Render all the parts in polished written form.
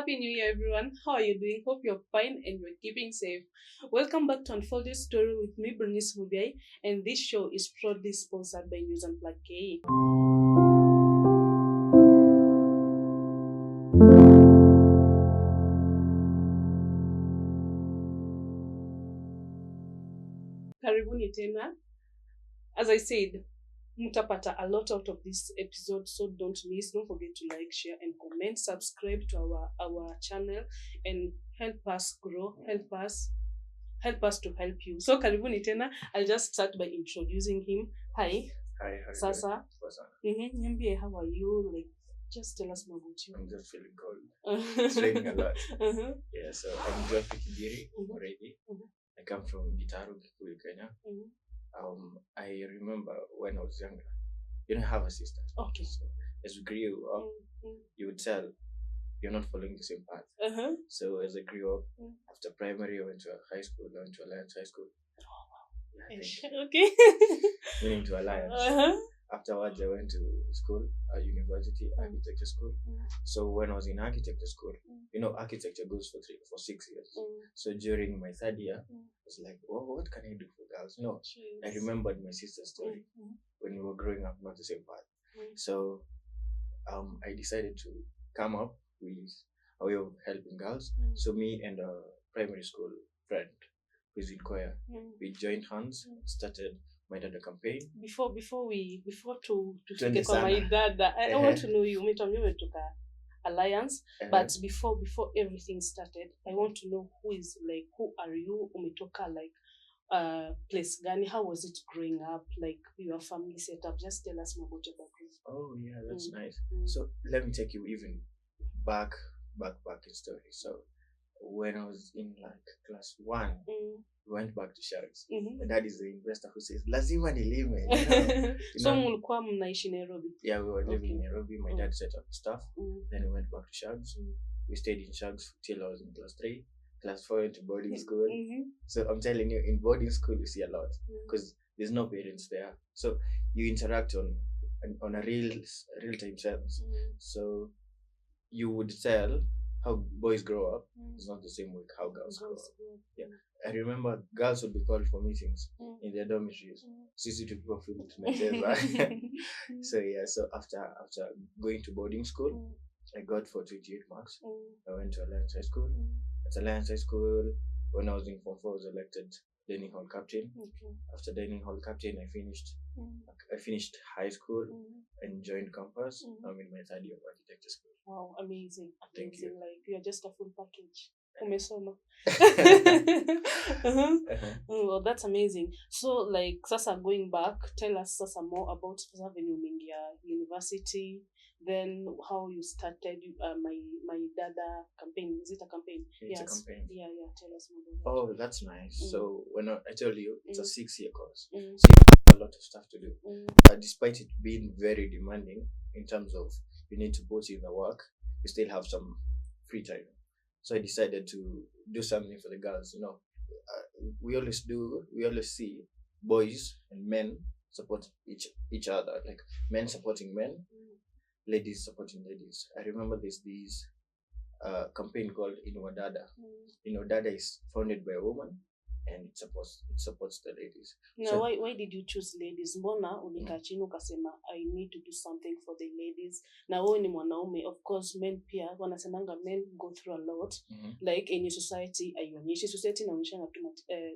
Happy New Year, everyone. How are you doing? Hope you're fine and you're keeping safe. Welcome back to Unfolded Story with me, Bernice Mubiai, and this show is proudly sponsored by News and Plug KE. Karibuni tena. As I said, mutapata a lot out of this episode, so don't forget to like, share and comment, subscribe to our channel and help us grow, help us to help you. So karibuni tena. I'll just start by introducing him. Hi. Hi, Sasa. Niambie, how are you? Like, just tell us more about you. I'm just feeling cold. It's raining a lot. Yeah, so I'm Geoffrey Kibiri already. I come from Gitaru, Kikuyu, Kenya. I remember when I was younger, you don't have a sister. Okay. So as we grew up, you would tell you're not following the same path. So as I grew up, after primary, I went to a high school, I went to Alliance High School. Okay. Meaning to Alliance. Afterwards, I went to school, a university, architecture school. So when I was in architecture school, architecture goes for 6 years. So during my third year, I was like, oh, what can I do for girls? No, I remembered my sister's story when we were growing up, not the same path. So I decided to come up with a way of helping girls. So me and a primary school friend who's in choir, we joined hands, started my dada campaign. Before to take my dada, I want to know you. Umetoka Alliance, but before everything started, I want to know who are you? Umetoka place gani? How was it growing up? Like your family setup? Just tell us more about your background. Oh yeah, that's nice. So let me take you even back in story. So when I was in class 1, we went back to Shags. My dad is the investor who says, lazima nilime. So mulikuwa mnaishi Nairobi? Yeah, we were living in Nairobi. My dad set up stuff. Then we went back to Shags. We stayed in Shags till I was in class 3. Class 4 into boarding school. So I'm telling you, in boarding school you see a lot because there's no parents there. So you interact on a real time sense. So you would tell how boys grow up is not the same way how girls grow up. Yeah, I remember girls would be called for meetings in their dormitories. Sisi tulikuwa field tunacheza. So yeah, so after going to boarding school, I got 428 marks. I went to Alliance High School. At Alliance High School, when I was in Form 4, I was elected dining hall captain. After dining hall captain, I finished high school and joined campus. I'm in my third year of architecture school. Wow, amazing. Thank you. Like you're just a full package. Umesoma. Well, that's amazing. So like sasa going back, tell us sasa more about when you university, then how you started my dada campaign. Is it a campaign? It's a campaign. Yeah, tell us more about that. Oh, that's nice. So when I told you it's a 6-year course. So you have a lot of stuff to do. But despite it being very demanding in terms of you need to put in the work, you still have some free time. So I decided to do something for the girls. We always see boys and men support each other, like men supporting men, ladies supporting ladies. I remember there's this campaign called dada. Dada is founded by a woman and it supports the ladies. Now, so, why did you choose ladies? Mbona ulikaa chini ukasema I need to do something for the ladies? Na wewe ni mwanaume, of course men pia wanasemanga men go through a lot. Like in your society, society inaonyesha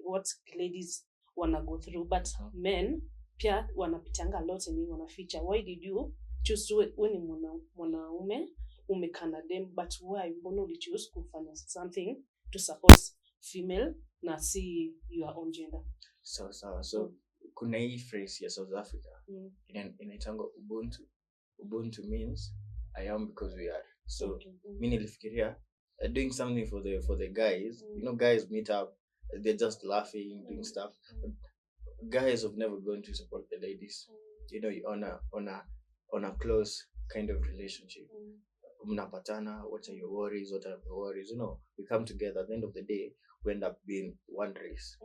what ladies wanna go through, but men pia wanapitanga a lot and wanaficha. Why did you choose wewe ni mwanaume umekana dem, but why mbona ulichoose kufanya something to support female na see your own gender? So kuna hii phrase ya South Africa inaitanga ubuntu means I am because we are. So mimi nilifikiria doing something for the guys. Guys meet up, they're just laughing, doing stuff. Guys have never gone to support the ladies. On a close kind of relationship. Mnapatana, what are your worries? We come together. At the end of the day, we end up being one race.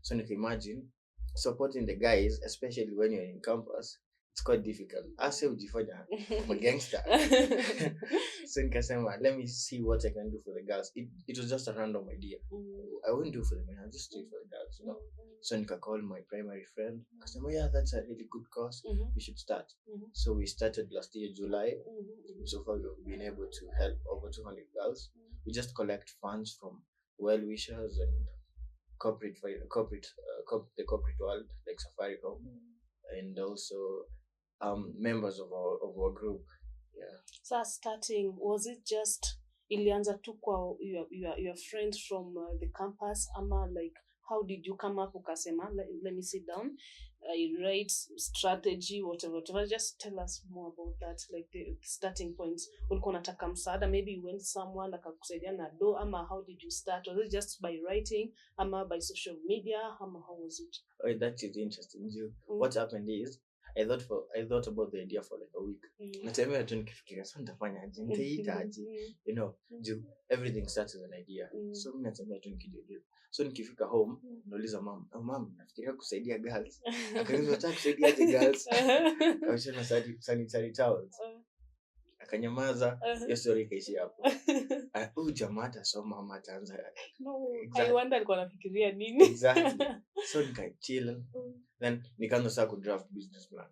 So you can imagine supporting the guys, especially when you're in campus, it's quite difficult. Ase ujifanya I'm a gangster. So nikasema, let me see what I can do for the girls. It was just a random idea. I wouldn't do for the men, I'll just do it for the girls, you know. So nika call my primary friend. Kasema, yeah, that's a really good cause. We should start. So we started last year, July. So far we've been able to help over 200 girls. We just collect funds from well-wishers and the corporate world, like Safaricom, and also members of our group. Yeah. So starting, was it just ilianza tu kwa your friends from the campus, ama like how did you come up ukasema let me sit down, I write strategy, whatever, just tell us more about that, like the starting points. Ulikuwa unataka msaada, maybe you went someone akakusaidia na do, ama how did you start? Was it just by writing, ama by social media, ama how was it? Oh, that is interesting. What happened is I thought about the idea for like a week. Natembea tu nikifikiria sasa nitafanya aje, nitaita aje, you know, everything starts as an idea. So mimi natembea tu nikijiuliza. So nikifika home nauliza mom, nafikiria kusaidia girls. Akaniambia nataka kusaidia aje girls? Akasema sanitary towels. Akanyamaza, hiyo story ikaishia hapo. Huyu jamaa atasoma ama ataanza. No, exactly. I wonder alikuwa anafikiria nini. Exactly. So nikachill. Then nikaanza sasa kudraft business plan.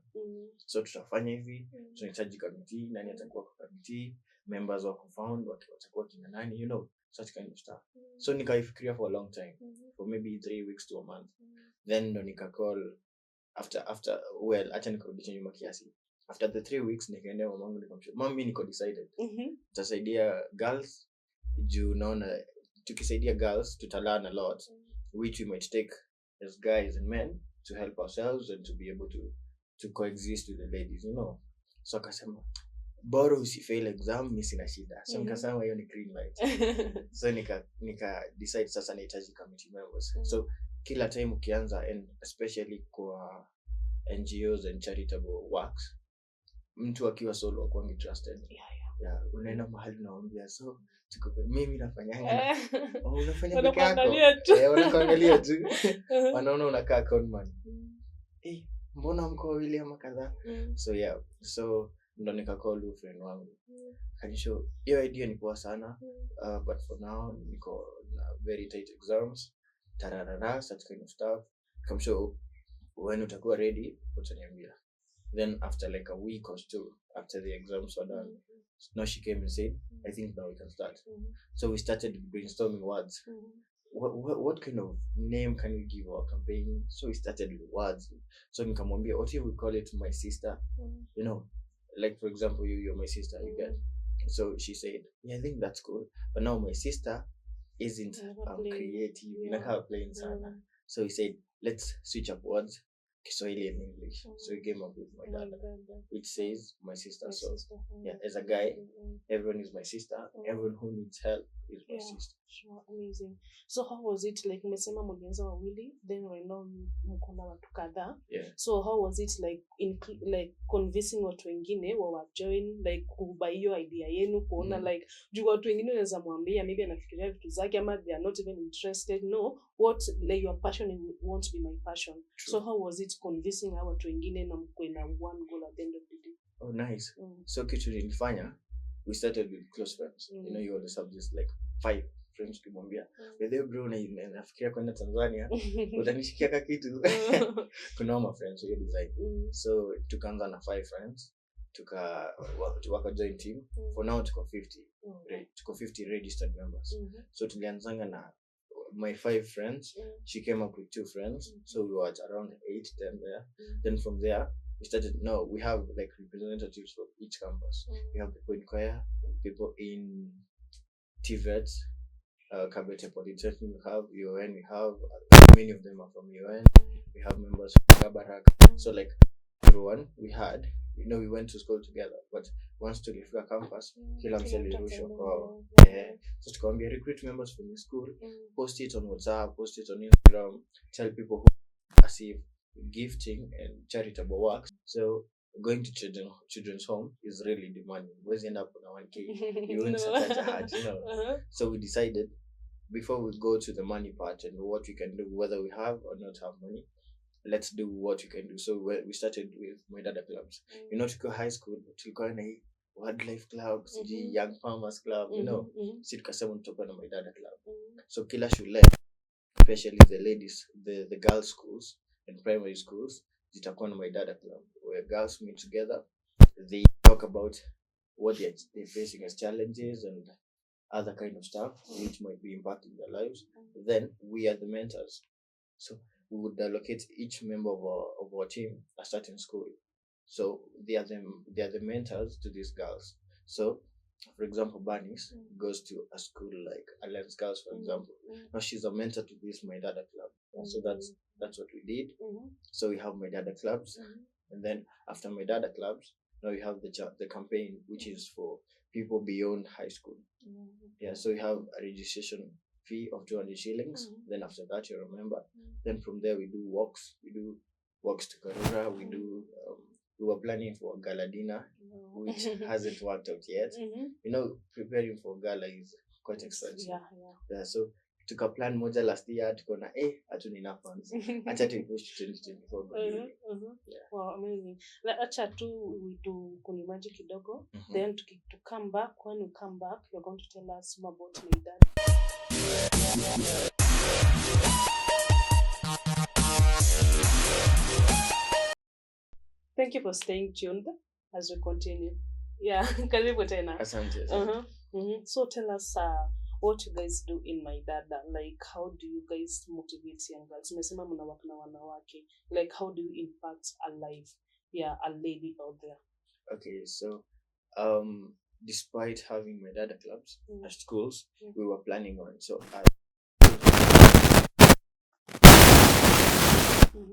So tutafanya hivi, tunahitaji committee, nani atakuwa kwa committee, members wa co-found watakuwa kina nani, you know, such kind of stuff. So nikaifikiria for a long time, for maybe 3 weeks to a month. Then ndo nikacall after well, acha nikurudishe nyuma kiasi. After the 3 weeks nikaendea mamangu nikamwambia, mimi niko decided. Tutasaidia girls, juu naona tukisaidia girls tutalearn a lot, which we might take as guys and men to help ourselves and to be able to coexist with the ladies, you know. So akasema, bora usifail exam, mimi sina shida. So nikasema hiyo ni green light. So nika decide sasa nahitaji committee members. So kila time ukianza, and especially kwa NGOs and charitable works, mtu akiwa solo akuwa trusted. Yeah, unaenda mahali naambia, so mimi nafanyanga. Unafanya peke yako. Unaangalia tu. Wanaona unakaa conman. Mbona mko wawili ama kadhaa? So yeah, so ndo nikacall friend wangu. Kanisho, hiyo idea ni poa sana. But for now niko na very tight exams. Such kind of stuff. Come show when utakuwa ready, utaniambia. Then after like a week or two, after the exams were done, now she came and said, I think now we can start. So we started brainstorming words. What kind of name can we give our campaign? So we started with words. So nikamwambia, what if we call it my sister? You know, like for example, you're my sister, you get. So she said, yeah, I think that's cool. But now my sister isn't creative, inakaa plain sana. So he said, let's switch up words, Kiswahili and English. So he came up with my dada, which says my sister. So yeah, as a guy, everyone is my sister. Everyone who needs help is my sister. Sure, amazing. So how was it, like umesema mlianza wawili, then right now mko na watu kadhaa. So how was it like like convincing watu wengine wa join, like kubuy hiyo idea yenu, kuona like juu watu wengine wanaweza mwambia maybe anafikiria vitu zake ama they are not even interested. No, what like your passion won't be my passion. True. So how was it convincing watu wengine na mkwe na one goal at the end of the day? Oh, nice. So kitu nilifanya, we started with close friends. You know, you always have this like 5 friends kimwambia, wewe bro nafikiria kwenda Tanzania, utanishikia ka kitu. Kuna my friends who design. So tukaanza na 5 friends, waka join team. For now tuko 50 registered members. So tulianzanga na my 5 friends. She came up with 2 friends, so we were at around 8-10 there. Then from there we started. No, we have like representatives from each campus. We have people in choir, people in TVET, Kabete Polytechnic, we have UN, we have many of them are from UN. We have members from Kabarak. So like everyone we had, you know, we went to school together, but once to leave campus, kila mseli rusho kwa. So tukaambia recruit members from the school, post it on WhatsApp, post it on Instagram, tell people who receive gifting and charitable works. So going to children's home is really demanding. Always end up on 1K. You won't such a hard, you know. So we decided before we go to the money part and what we can do, whether we have or not have money, let's do what we can do. So we started with my dada clubs. You know, to go high school, tulikuwa na hii wildlife club, young farmers club, you know. Si tukasema tutakuwa na my dada club. So kila shule, especially the ladies, the girls schools and primary schools, zitakuwa na my dada club, where girls meet together, they talk about what they're facing as challenges and other kind of stuff which might be impacting their lives. Then we are the mentors. So we would allocate each member of our team a certain school. So they are the mentors to these girls. So for example, Bernice goes to a school like Alliance Girls, for example. Now she's a mentor to this my dada club. So that's what we did. So we have my dada clubs, and then after my dada clubs, now we have the campaign, which is for people beyond high school. Yeah, so we have a registration fee of 200 shillings. Then after that, you remember. Then from there we do walks. We do walks to Karura. We were planning for a gala dinner, which hasn't worked out yet. You know, preparing for gala is quite expensive. Yeah, so tuka plan moja last year, tukona hatuna enough funds. Acha tu push 2024. Wow, amazing. Acha tu we do kunimaji kidogo. Then to come back, when we come back, you're going to tell us more about my dad. Thank you for staying tuned as we continue. Yeah, karibu tena. Asante. So tell us what you guys do in my dada. Like, how do you guys motivate young girls? Umesema mnawaka na wanawake. Like, how do you impact a life? Yeah, a lady out there. Okay, so despite having my dada clubs at schools, we were planning on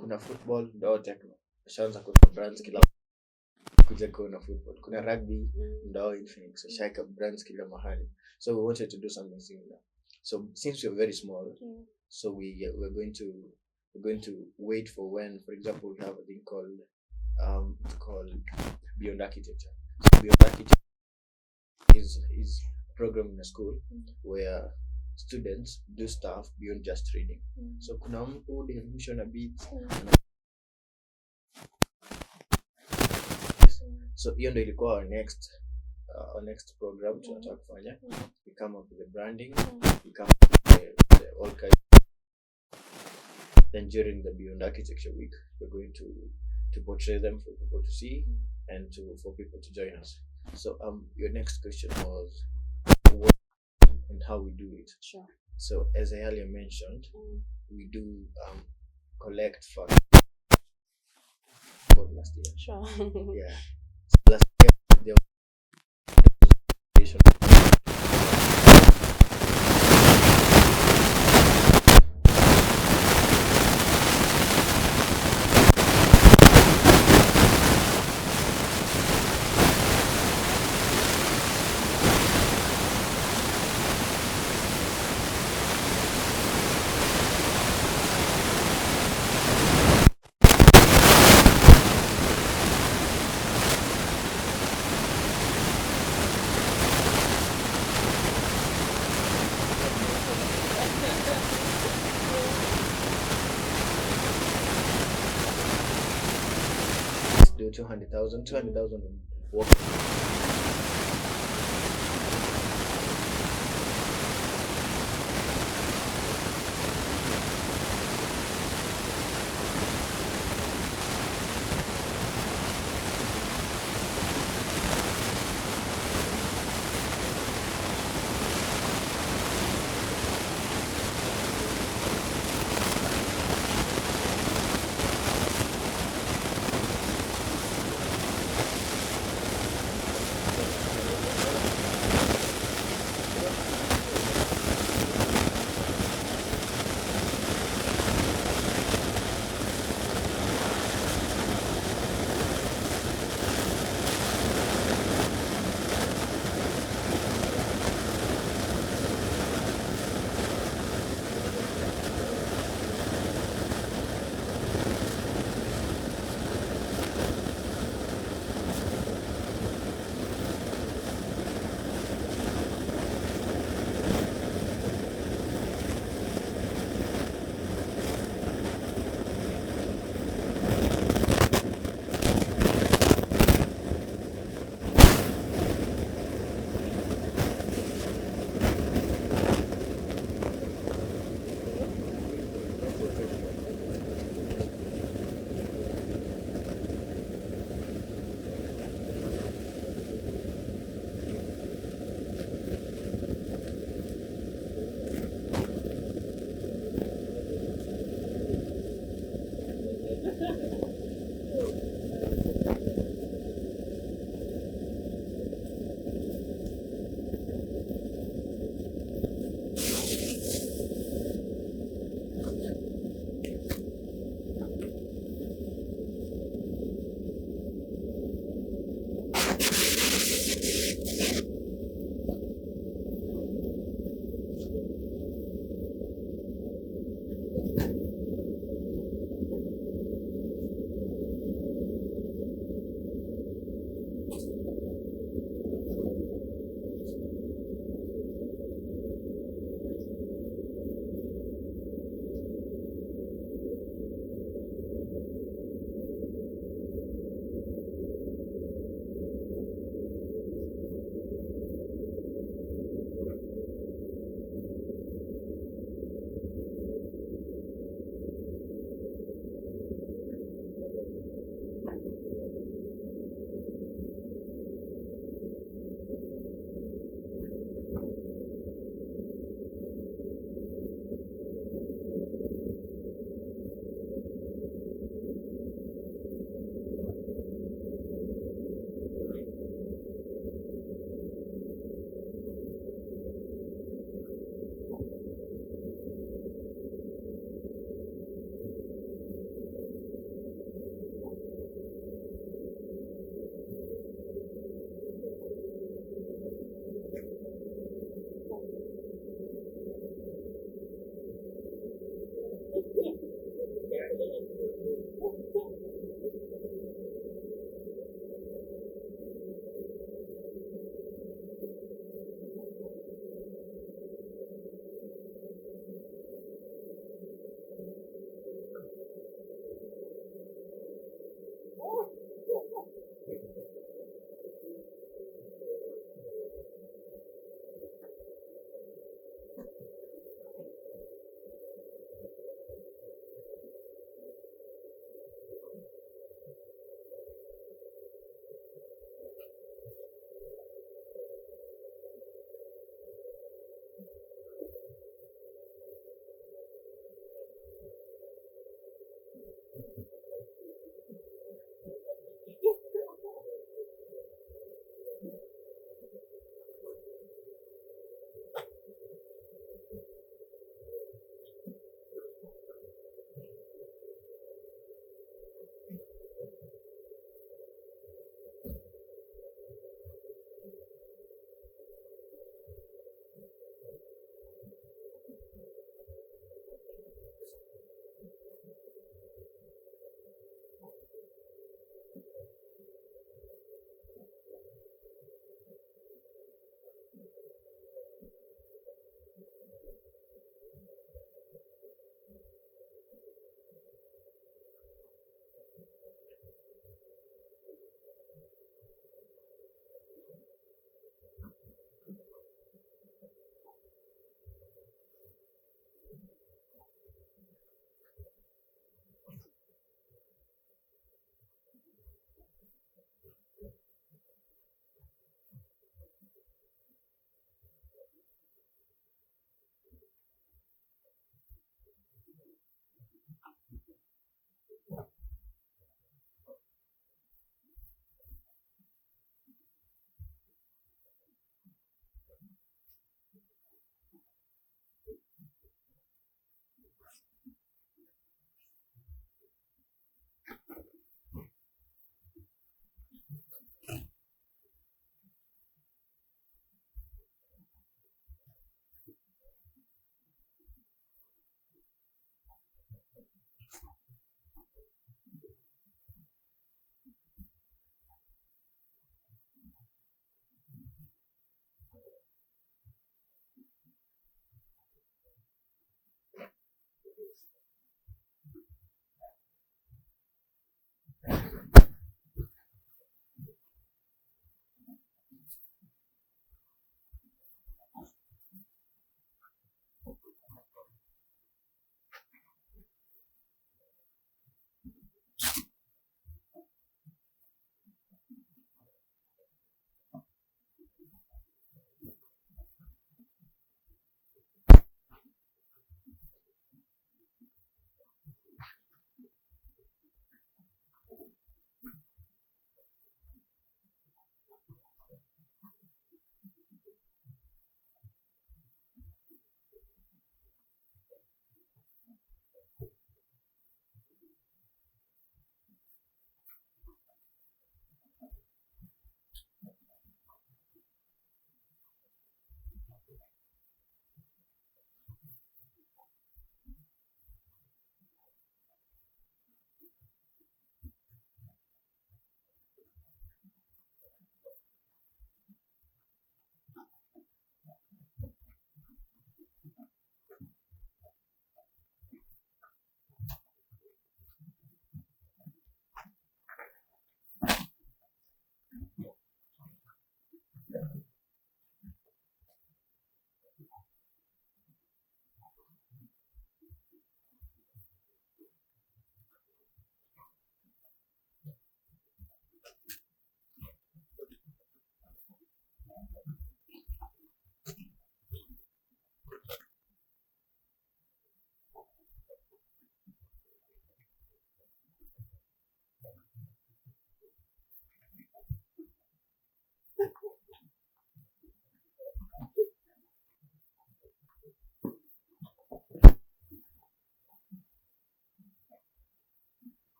kuna football ndo techno. Shaanza kwa brands kila kuja kuona football. Kuna rugby ndo Infinix. Shaika brands kila mahali. So we wanted to do something similar. So since we're very small, so we're going to wait for when, for example, we have a thing called Beyond Architecture. So Beyond Architecture is a program in a school where students do stuff beyond just reading. So kuna mtu definition a bit. So hiyo ndio ilikuwa our next program tunataka kufanya. We come up with the branding, we come up with the all kinds. Then during the Beyond Architecture week, we're going to portray them for people to see and for people to join us. So your next question was what and how we do it. Sure. So as I earlier mentioned, we do collect funds for last year. Sure. Yeah. So last year there was do 200,000 work.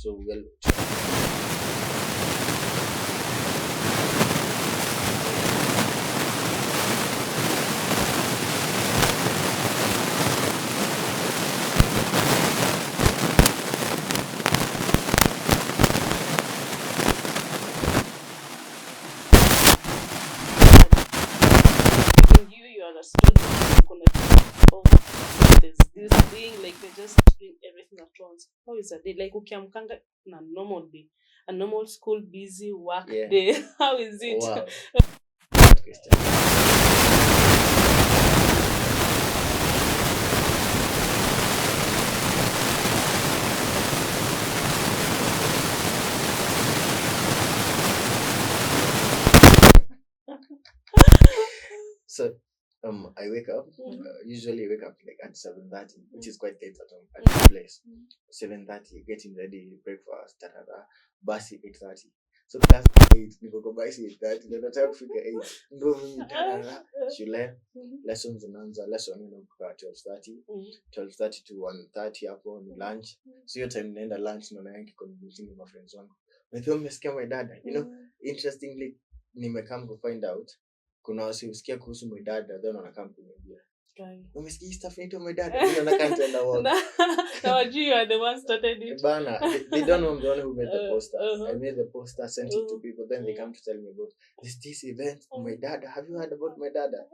So well. And you are a student, you're gonna oh, there's this thing, like they just bring everything at once. How is a day? Like ukiamkanga na normal day, a normal school busy work day. How is it? Wow. Good question. So I wake up. Usually wake up like at 7:30, which is quite late at my place. 7:30, getting ready, breakfast, basi 8:30. So class 8, niko kwa basi 8:30. Ndio nataka kufika 8. Ndio mimi shule lessons zinaanza lesson inakuwa 12:30. 12:30 to 1:30 hapo ni lunch. So hiyo time naenda lunch na naenda community na friends wangu. Metheo mmesikia my dada. You know, interestingly nimekam to find out kuna wasiusikia kuhusu my dada then wanakam kuniambia. Umesikia hii stuff inaitwa my dada? Mimi naona can't walk. Now you are the one started it. Bana, they don't know I'm the one who made the poster. I made the poster, sent it to people, then they come to tell me about this event. My dada, have you heard about my dada?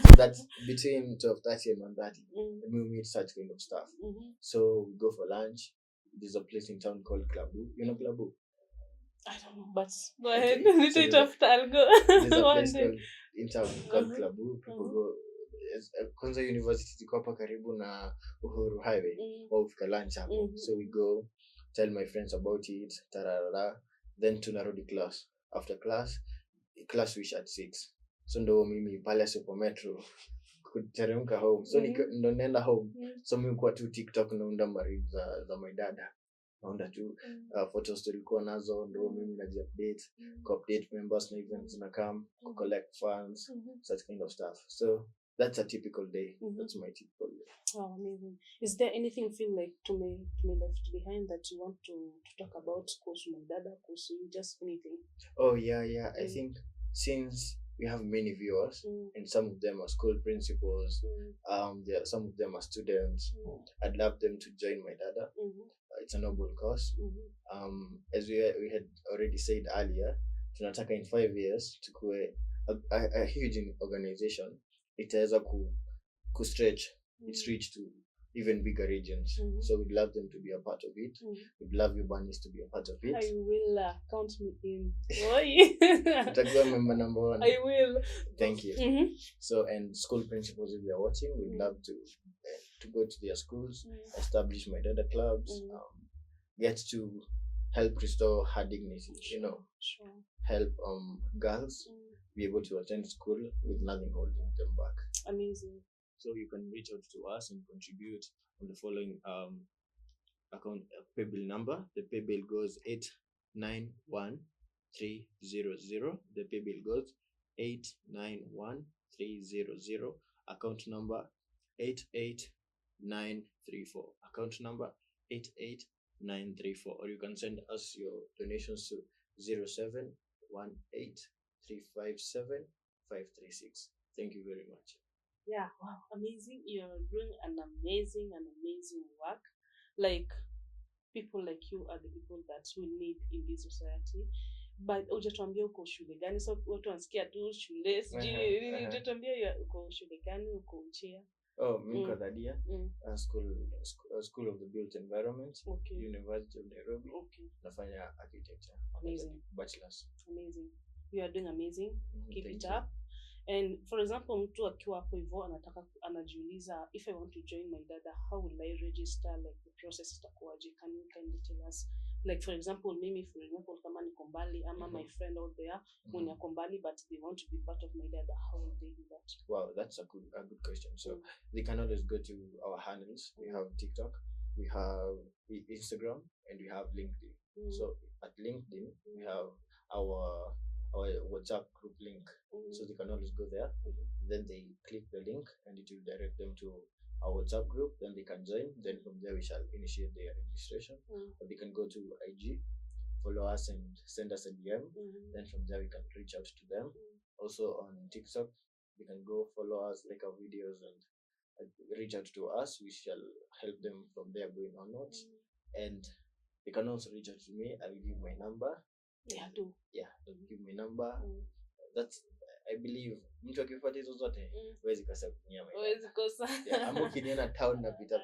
So that's between 12:30 and 1:30. We meet such kind of stuff. So we go for lunch. There's a place in town called Klabu. You know Klabu? I don't know, but go ahead. So Later after I'll go there's a one place day. in town called Klabu. People go. Kwanza university ziko hapa karibu na Uhuru Highway. Au fika lunch hapo. So we go, tell my friends about it, tararara. Then tunarudi class. After class we at 6. So ndo mimi pale Super Metro kuteremka home. So ndo nenda home. So mimi kwa tu TikTok naunda marid za my dada. Naunda tu photos tulikuwa nazo ndo mimi naji-update, update members na events na come, collect funds, such kind of stuff. So that's a typical day. That's my typical day. Oh, amazing. Is there anything you feel like to me left behind that you want to talk about kuhusu my dada, kuhusu just anything? Oh yeah. I think since we have many viewers and some of them are school principals, some of them are students, I'd love them to join my dada. It's a noble cause. As we had already said earlier, tunataka in 5 years tukue a huge organization. Itaweza ku stretch its reach to even bigger regions. So we'd love them to be a part of it. We'd love you bunnies to be a part of it. I will count me in. Utakuwa member number 1. I will. Thank you. So, and school principals, if they are watching, we'd love to go to their schools, establish my dada clubs, get to help restore her dignity, Sure. help girls be able to attend school with nothing holding them back. Amazing. So you can reach out to us and contribute on the following account paybill number. The paybill goes 891300. The paybill goes 891300. Account number 88934. Account number 88934. Or you can send us your donations to 0718357536. Thank you very much. Yeah, wow, amazing. You're doing an amazing work. Like, people like you are the people that we need in this society. But hujatuambia uko shule gani? So watu wanasikia tu shule sijui. Hujatuambia uko shule gani, uko uchia? Oh, mimi niko Dhadia, school of the built environment, University of Nairobi. Nafanya architecture. Amazing. Bachelor's. Amazing. You are doing amazing. Keep it up. And for example, mtu akiwa hapo hivyo anajiuliza, if I want to join my dada, how will I register? Like the process itakuwaje? Can you tell us? Like for example, mimi kama niko mbali ama my friend out there mwenye ako mbali but they want to be part of my dada, how will they do that? Wow, that's a good question. So they can always go to our handles. We have TikTok, we have Instagram, and we have LinkedIn. So at LinkedIn we have our WhatsApp group link. So they can always go there. Then they click the link and it will direct them to our WhatsApp group. Then they can join. Then from there we shall initiate their registration. Or they can go to IG, follow us and send us a DM. Then from there we can reach out to them. Also on TikTok, they can go follow us, like our videos, and reach out to us. We shall help them from there going onwards. And they can also reach out to me. I will give my number. I'll give my number. That's, I believe, mtu akifuata hizo zote huwezi kosa kunyama. Huwezi kosa. Ama ukiniona town na pita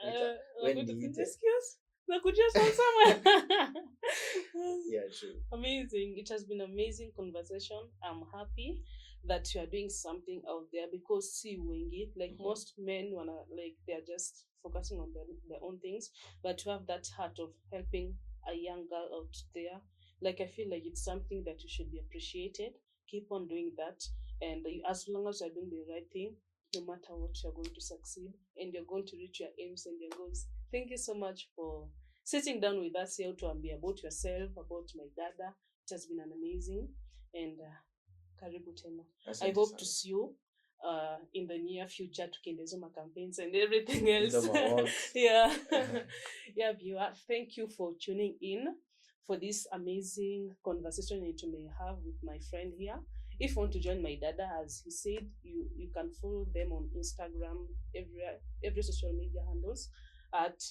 when do you excuse? Nakuja somewhere. Yeah, true. Amazing. It has been an amazing conversation. I'm happy that you are doing something out there because see wengi, like most men they are just focusing on their own things, but to have that heart of helping a young girl out there, like I feel like it's something that you should be appreciated. Keep on doing that, and as long as you're doing the right thing, no matter what, you're going to succeed and you're going to reach your aims and your goals. Thank you so much for sitting down with us here to be about yourself, about my dada. It has been an amazing, and karibu tena. I hope to see you in the near future tukiendeleza ma campaigns and everything else. Yeah. Yeah, viewer, thank you for tuning in for this amazing conversation that you may have with my friend here. If you want to join my dada, as he said, you can follow them on Instagram, every social media handles at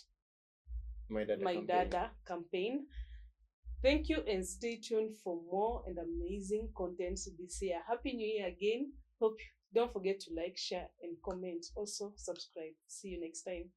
my dada campaign. Thank you and stay tuned for more and amazing content this year. Happy New Year again. Don't forget to like, share, and comment. Also subscribe. See you next time.